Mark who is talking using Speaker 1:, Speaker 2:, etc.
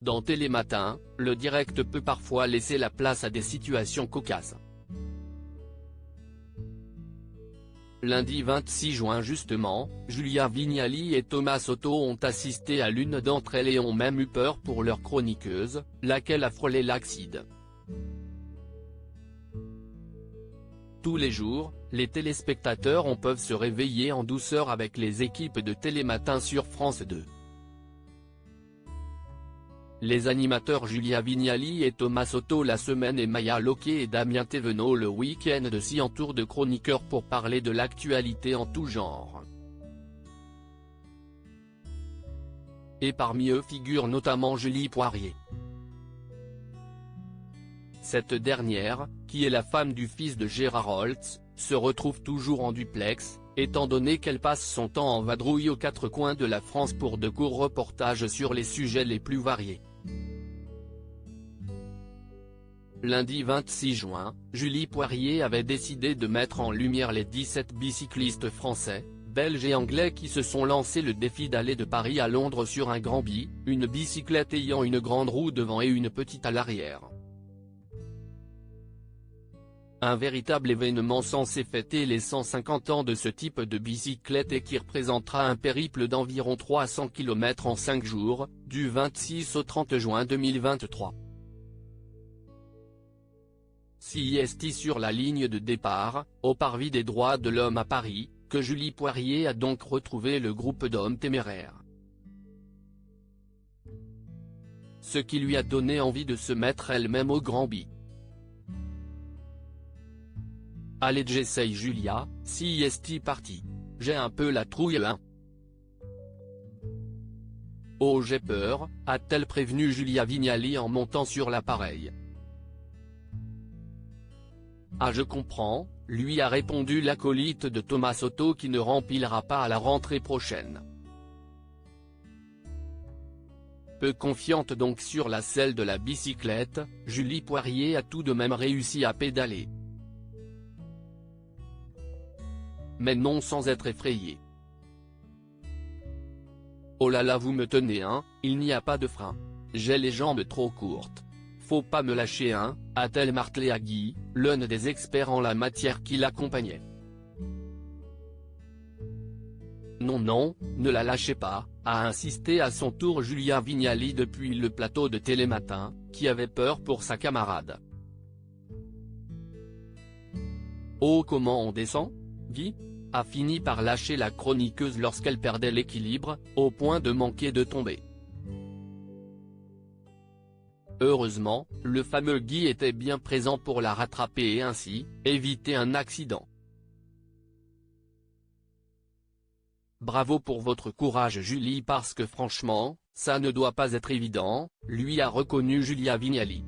Speaker 1: Dans Télématin, le direct peut parfois laisser la place à des situations cocasses. Lundi 26 juin justement, Julia Vignali et Thomas Soto ont assisté à l'une d'entre elles et ont même eu peur pour leur chroniqueuse, laquelle a frôlé l'accident. Tous les jours, les téléspectateurs peuvent se réveiller en douceur avec les équipes de Télématin sur France 2. Les animateurs Julia Vignali et Thomas Soto la semaine et Maya Loquet et Damien Thévenot le week-end s'y entourent de chroniqueurs pour parler de l'actualité en tout genre. Et parmi eux figure notamment Julie Poirier. Cette dernière, qui est la femme du fils de Gérard Holtz, se retrouve toujours en duplex, étant donné qu'elle passe son temps en vadrouille aux quatre coins de la France pour de courts reportages sur les sujets les plus variés. Lundi 26 juin, Julie Poirier avait décidé de mettre en lumière les 17 bicyclistes français, belges et anglais qui se sont lancés le défi d'aller de Paris à Londres sur un grand bi, une bicyclette ayant une grande roue devant et une petite à l'arrière. Un véritable événement censé fêter les 150 ans de ce type de bicyclette et qui représentera un périple d'environ 300 km en 5 jours, du 26 au 30 juin 2023. C'est sur la ligne de départ, au Parvis des droits de l'homme à Paris, que Julie Poirier a donc retrouvé le groupe d'hommes téméraires. Ce qui lui a donné envie de se mettre elle-même au grand bi. Allez j'essaye Julia, c'est parti. J'ai un peu la trouille hein. Oh j'ai peur, a-t-elle prévenu Julia Vignali en montant sur l'appareil. Ah je comprends, lui a répondu l'acolyte de Thomas Soto qui ne remplira pas à la rentrée prochaine. Peu confiante donc sur la selle de la bicyclette, Julie Poirier a tout de même réussi à pédaler. Mais non sans être effrayée. Oh là là vous me tenez hein, il n'y a pas de frein. J'ai les jambes trop courtes. Faut pas me lâcher hein, a-t-elle martelé à Guy, l'un des experts en la matière qui l'accompagnait. Non non, ne la lâchez pas, a insisté à son tour Julia Vignali depuis le plateau de Télématin, qui avait peur pour sa camarade. Oh comment on descend, Guy ? A fini par lâcher la chroniqueuse lorsqu'elle perdait l'équilibre, au point de manquer de tomber. Heureusement, le fameux Guy était bien présent pour la rattraper et ainsi, éviter un accident. Bravo pour votre courage Julie parce que franchement, ça ne doit pas être évident, lui a reconnu Julia Vignali.